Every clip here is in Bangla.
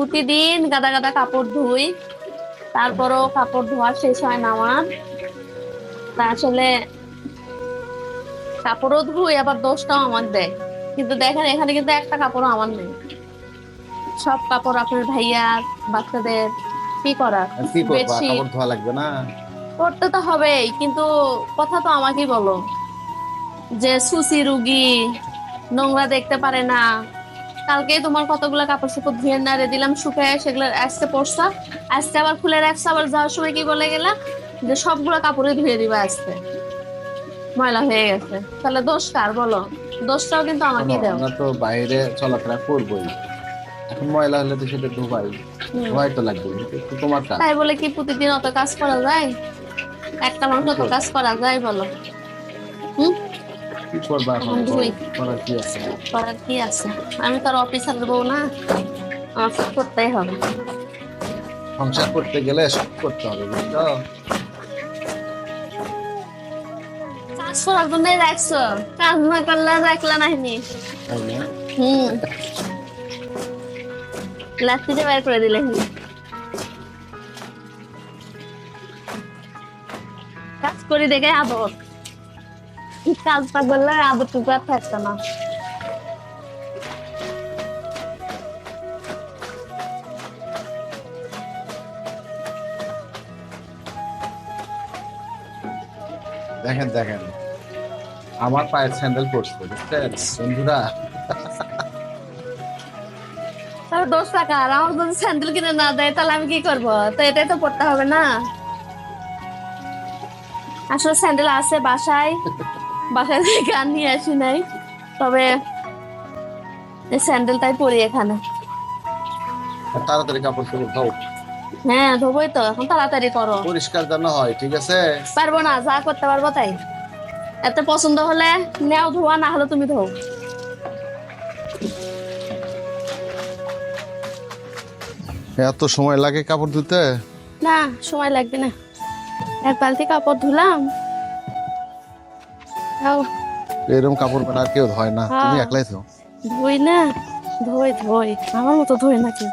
প্রতিদিন গাদা গাদা কাপড় ধুই, তারপরও কাপড় ধোয়া শেষ হয় না আমার। তা আসলে কাপড়ও ধুই, আবার দোষটাও আমার দেয়। কিন্তু দেখেন এখানে কিন্তু একটা কাপড়ও আমার নেই, সব কাপড় আপনার ভাইয়ার, বাচ্চাদের। কি করার? আর কি করবা, বেডশিট কাপড় ধোয়া লাগবে না? করতে তো হবেই, কিন্তু কথা তো আমাকেই বলো যে সুসি রুগী, নোংরা দেখতে পারে না। কালকে তোমার কতগুলো কাপড় চোপড় ধুয়ে নাড়ে দিলাম, শুকায় সেগুলো আজকে পরছা, আজকে আবার খুলে রাখছে, আবার যাওয়ার সময় কি বলে গেলা যে সবগুলো কাপড়ে ধুয়ে দিবা আজকে, ময়লা হয়ে গেছে। তাহলে দোষ কার বলো? দোষটাও কিন্তু শোনো, আমাকেই দাও। আমরা তো বাইরে চলাফেরা করবোই, এখন ময়লা হলে তো সেটা ধোবাই, হুম। ধোয়াই তো লাগবে, একটু তোমার কাজ। তাই বলে কি প্রতিদিন অত কাজ করা যায়? একটা মানুষ কি অত করবা? কাজ করা যায় বলো? হুম। কি করবা এখন, এখন ধুই, করার কি আছে? করার কি আছে? আমি তো আর অফিসারের বউ না, আমার সব করতেই হবে। সংসার করতে গেলে সব করতে হবে, বুঝছো? কাজ করার জন্যই রাখছো, কাজ না করলে রাখলা নাহিনি। তাই না? হুম। লাস্টিতে বের করে দিলে কাজ করি দেখে আদর, কাজ না করলে আদর টুকু আর থাকতো না। দেখেন দেখেন, আমার পায়ের স্যান্ডেল পরছে, বুঝছেন বন্ধুরা? তাহলে 10 টাকা, আর আমার যদি স্যান্ডেল কিনে না দেয় তাহলে আমি কি করবো? তো এটাই তো পড়তে হবে না? আসলে স্যান্ডেল আছে বাসায়, বাসায় থেকে আর নিয়ে আসি নাই, তবে এই স্যান্ডেলটাই পরি এখানে। আর তাড়াতাড়ি কাপড় চোপড় ধোও, হ্যাঁ ধোবই তো, এখন তাড়াতাড়ি করো। পরিষ্কার যেন হয়, ঠিক আছে? পারবো না, যা করতে পারবো তাই। এত পছন্দ হলে নেও ধোয়া, না হলে তুমি ধোও। এত সময় লাগে কাপড় ধুতে? না, সময় লাগবে না, এক বালতি কাপড় ধুলাম। তাও এরকম কাপড় আর কেউ ধয় না, তুমি হ্যাঁ। একলাই ধো। ধুই না, ধুই ধুই, আমার মতো ধুই নাকি?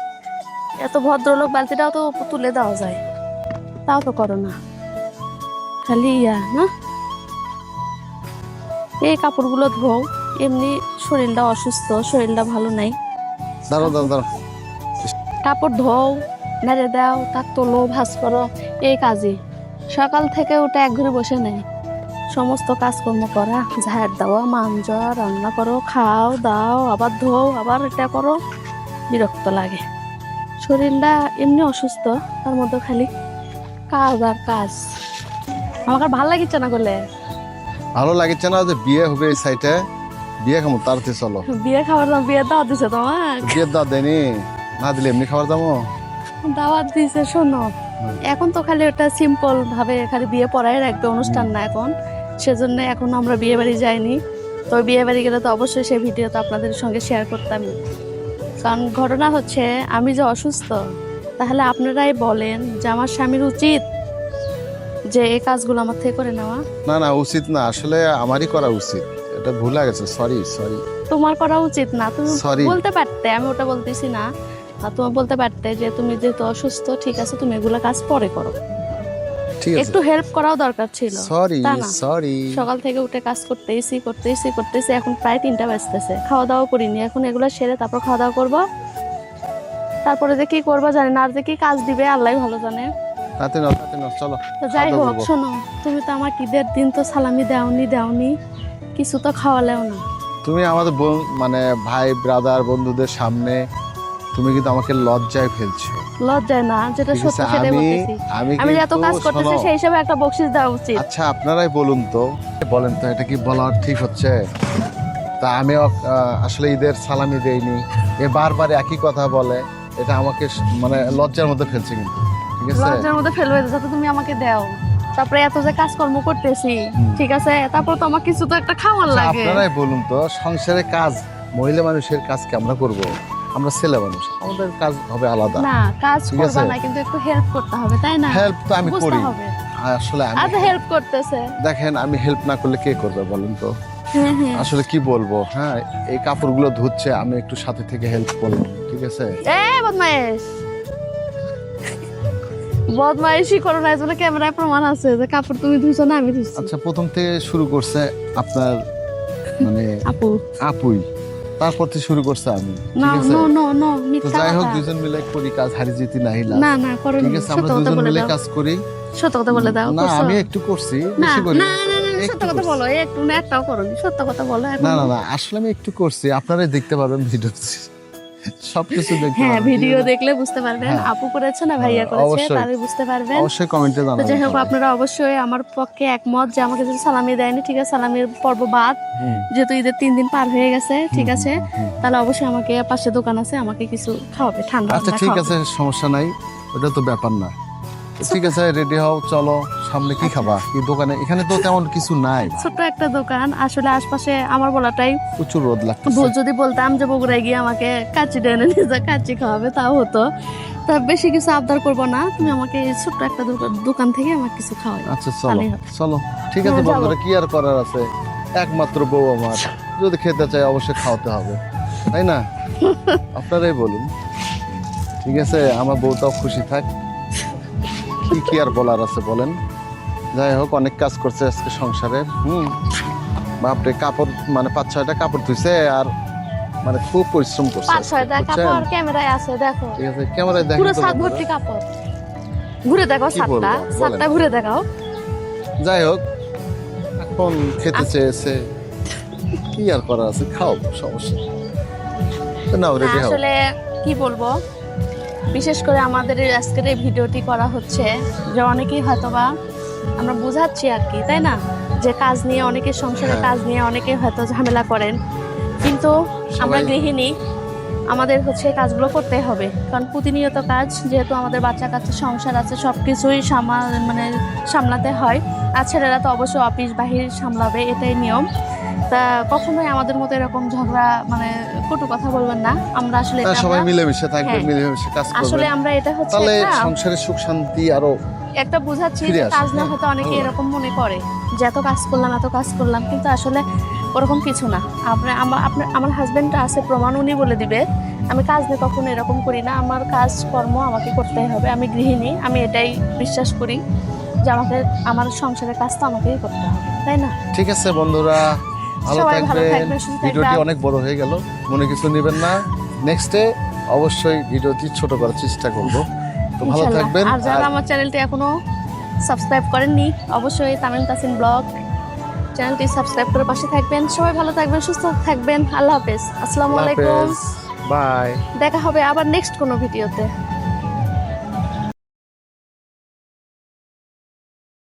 এত ভদ্রলোক, বালতিটাও তো তুলে দেওয়া যায়, তাও তো করো না, খালি ইয়া না। এই কাপড়গুলো ধোও, এমনি শরীরটা অসুস্থ, শরীরটা ভালো নাই। দাঁড়াও দাঁড়াও দাঁড়াও, কাপড় ধোও, নেড়ে দাও, তাক তোলো, ভাঁজ করো, এই কাজই। সকাল থেকে উঠে এক ঘরে বসে নেই, সমস্ত কাজকর্ম করা, ঝাড় দেওয়া, মাঞ্জা, রান্না করো, খাও দাও, আবার ধোও, আবার এটা করো, বিরক্ত লাগে। শরীরটা এমনি অসুস্থ, তার মধ্যে খালি কাজ আর কাজ। আমাকে আর ভালো লাগিচ্ছে না করলে। ভালো লাগছে না যে বিয়ে হবে এই সাইটে? বিয়ে খাবো, তাড়াতাড়ি চলো। বিয়ে খাবার দাম, বিয়ে দাওয়াত দিছে তোমার? বিয়ের দাওয়াত দেয়নি, না দিলে এমনি খাবার দামো। দাওয়াত দিছে, শোনো, এখন তো খালি ওটা সিম্পল ভাবে খালি বিয়ে পড়াই রাখবে, অনুষ্ঠান না এখন, সেজন্য এখন আমরা বিয়ে বাড়ি যাইনি। তো বিয়ে বাড়ি গেলে তো অবশ্যই সেই ভিডিও তো আপনাদের সঙ্গে শেয়ার করতাম। কারণ ঘটনা হচ্ছে, আমি যে অসুস্থ, তাহলে আপনারাই বলেন যে আমার স্বামীর উচিত যে এই কাজগুলো আমার থেকে করে নেওয়া? না না, উচিত না, আসলে আমারই করা উচিত, এটা ভুল হয়ে গেছে, সরি সরি। তোমার করা উচিত না, তুমি Sorry. বলতে পারতে, আমি ওটা বলতেছি না। আর তুমি বলতে পারতে যে তুমি যেহেতু অসুস্থ, ঠিক আছে তুমি এগুলো কাজ পরে করো, ঠিক আছে, একটু হেল্প করাও দরকার ছিল। সরি তা না? সরি। সকাল থেকে উঠে কাজ করতেইছি করতেইছি করতেইছি, এখন প্রায় 3টা বাজতেছে, খাওয়া দাওয়া করিনি। এখন এগুলো সেরে তারপর খাওয়া দাওয়া করবো, তারপরে যে কি করবো জানি না, আর যে কি কাজ দিবে আল্লাহ ভালো জানে। তাতে নাও, চলো। তো যাই খাওয়া দাওয়া হোক, করবো। শোনো, তুমি তো আমার ঈদের দিন তো সালামি দাওনি, কিছু তো খাওয়ালেও না। তুমি আমাদের মানে ভাই ব্রাদার বন্ধুদের সামনে তুমি কিন্তু আমাকে লজ্জায় ফেলছো। লজ্জায় না, যেটা ঠিক সত্যি আছে, সেটাই আমি বলতেছি। আমি আমি যে এত কিন্তু কাজ করতেছি শোনো, সেই হিসাবে একটা বকশিস দেওয়া উচিত। আচ্ছা আপনারাই বলুন তো, বলেন তো এটা কি বলার ঠিক হচ্ছে? তা আমিও আসলে ঈদের সালামি দেইনি, এ বারবার একই কথা বলে, এটা আমাকে মানে লজ্জার মধ্যে ফেলছে কিন্তু, ঠিক আছে? লজ্জার মধ্যে ফেলবে যাতে তুমি আমাকে দাও, তারপরে এত যে কাজকর্ম করতেছি, ঠিক আছে, তারপর তো আমার কিছু তো একটা খাওয়ার আচ্ছা, লাগে। আপনারাই বলুন তো, সংসারে কাজ মহিলা মানুষের কাজ কি আমরা করব? আমরা ছেলে মানুষ, আমাদের কাজ হবে আলাদা। না, কাজ ঠিক করবা আছে। না, কিন্তু একটু হেল্প করতে হবে, তাই না? হেল্প তো আমি বুঝতে করি, হবে। আসলে আমি আচ্ছা, হেল্প করতেছে। দেখেন, আমি হেল্প না করলে কে করবে বলেন তো? হ্যাঁ হ্যাঁ। আসলে কি বলবো, হ্যাঁ, এই কাপড়গুলো ধুচ্ছে, আমি একটু সাথে থেকে হেল্প করলাম, ঠিক আছে? বদমাইশ, বদমাইশি করো না, এজন্য ক্যামেরায় প্রমাণ আছে যে কাপড় তুমি ধুইছো না আমি ধুইছি। আচ্ছা, প্রথম থেকে শুরু করছে আপনার মানে আপু আপুই, তারপর থেকে শুরু করছে আমি, না, ঠিক আছে? নো নো নো, তো মিথ্যা যাই হোক, কথা। দুজন মিলে করি কাজ, হারি জিতি নাহিলা, না না করো, ঠিক আছে? আমরা সত্য কথা দুজন বলে মিলে দাও, কাজ করি। সত্য কথা বলে দাও। না, করছো? আমি একটু করছি, না বেশি করি না না না, একটু সত্য কথা করছি। বলো, একটু না একটাও করোনি, সত্য কথা বলো এখন। না না না, আসলে আমি একটু করছি, আপনারাই দেখতে পাবেন ভিডিও, সবকিছু দেখতে হ্যাঁ, পাবেন, ভিডিও ঠিক আছে? দেখলে বুঝতে পারবেন হ্যাঁ। আপু করেছে না ভাইয়া হ্যাঁ, করেছে, অবশ্যই। তাহলে বুঝতে পারবেন। অবশ্যই কমেন্টে তো জানাবেন যাই হোক, সবাই। আপনারা অবশ্যই আমার পক্ষে একমত যে আমাকে যদি সালামি দেয়নি, ঠিক আছে, সালামির পর্ব বাদ, হুম, যেহেতু ঈদের 3 দিন পার হয়ে গেছে, ঠিক হুম, আছে, হুম। তাহলে অবশ্যই আমাকে পাশে দোকান আছে, আমাকে কিছু খাওয়াবে, ঠান্ডা আচ্ছা ঠান্ডা ঠিক খাওয়াবে। আছে, সমস্যা নাই, ওটা তো ব্যাপার না। তো ঠিক আছে, রেডি হও, চলো। সামনে কি খাবা, কি দোকানে? এখানে তো তেমন কিছু নাই, ছোট্ট একটা দোকান, আসলে আশপাশে আমার বলাটাই প্রচুর রোদ লাগতেছে। ভুল। যদি বলতাম যে বগুড়ায় গিয়ে আমাকে কাচ্চি এনে নিয়ে যা, কাচ্চি খাওয়াবে, তাও হতো। তা বেশি কিছু আবদার করবো না, তুমি আমাকে এই ছোট্ট একটা দোকান থেকে আমাকে কিছু খাওয়াই। আচ্ছা চলো তাহলেই হবে। চলো, ঠিক আছে হ্যাঁ, যাবো। বন্ধুরা, কি আর করার আছে, একমাত্র বউ আমার, যদি খেতে চাই অবশ্যই খাওয়াতে হবে, তাই না? আপনারাই বলুন, ঠিক আছে? আমার বউটাও খুশি থাক, কি আর বলার আছে বলেন। যাই হোক, অনেক কাজ করছে আজকে সংসারের। বাপরে, কাপড় মানে 5-6টা কাপড় ধুইছে, আর মানে খুব পরিশ্রম করছে 5-6টা বুঝছেন? কাপড় ক্যামেরায় আছে, দেখো ঠিক আছে, ক্যামেরায় দেখেন পুরো তো ছাদ বন্ধুরা। ভর্তি কাপড়। ঘুরে দেখাও কি ছাদটা, বলবো, বলেন। ছাদটা ঘুরে দেখাও। যাই হোক, এখন খেতে চেয়েছে, কি আর করার আছে, খাও, সমস্যা নেই। তো নাও, না, রেডি হও। আসলে কি বলবো, বিশেষ করে আমাদের এই আজকের এই ভিডিওটি করা হচ্ছে যে অনেকেই হয়তোবা আমরা বোঝাচ্ছি আর কি, তাই না, যে কাজ নিয়ে অনেকে সংসারের হ্যাঁ। কাজ নিয়ে অনেকে হয়তো ঝামেলা করেন, কিন্তু আমরা সবাই- গৃহিণী, আমাদের হচ্ছে কাজগুলো করতে হবে, কারণ প্রতিনিয়ত কাজ, যেহেতু আমাদের বাচ্চা কাচ্চা সংসার আছে, সব কিছুই মানে সামলাতে হয়। আর ছেলেরা তো অবশ্যই অফিস বাহির সামলাবে, এটাই নিয়ম। তা কখনোই আমাদের মতো এরকম ঝগড়া মানে কটু কথা বলবেন না, আমরা আসলে না, এটা সবাই আমরা- মিলেমিশে থাকবে, হ্যাঁ। মিলেমিশে কাজ আসলে করবে, আমরা এটা হচ্ছে তাহলে একটা সংসারের সুখ শান্তি আরো একটা বুঝাচ্ছি ফিরে যে আসে, কাজ না হ্যাঁ, হয়তো অনেকে ভালো এরকম মনে করে যে এত কাজ করলাম এত কাজ করলাম, কিন্তু আসলে ওরকম কিছু না। আমার হাজবেন্ড আছে প্রমাণ, উনি বলে দিবে আমি কাজ নিয়ে কখনো এরকম করি না। আমার কাজ কর্ম আমাকে করতেই হবে, আমি গৃহিণী, আমি এটাই বিশ্বাস করি যে আমার সংসারের কাজ তো আমাকেই করতে হবে, তাই না? ঠিক আছে বন্ধুরা, ভালো সবাই ভালো থাকবেন। থাকবেন, সুস্থ ভিডিওটি থাকবেন। অনেক বড় হয়ে গেল, মনে কিছু নেবেন না। নেক্সটে অবশ্যই ভিডিওটি ছোট করার চেষ্টা করব। তো ভালো ইনশাল্লাহ। থাকবেন। আর যারা আমার চ্যানেলটি এখনো সাবস্ক্রাইব করেননি, অবশ্যই তামিম তাসিন ব্লগ চ্যানেলটি সাবস্ক্রাইব করে পাশে থাকবেন। সবাই ভালো থাকবেন, সুস্থ থাকবেন। আল্লাহ হাফেজ, আসসালামু আলাইকুম। বাই। দেখা হবে আবার নেক্সট কোনো ভিডিওতে।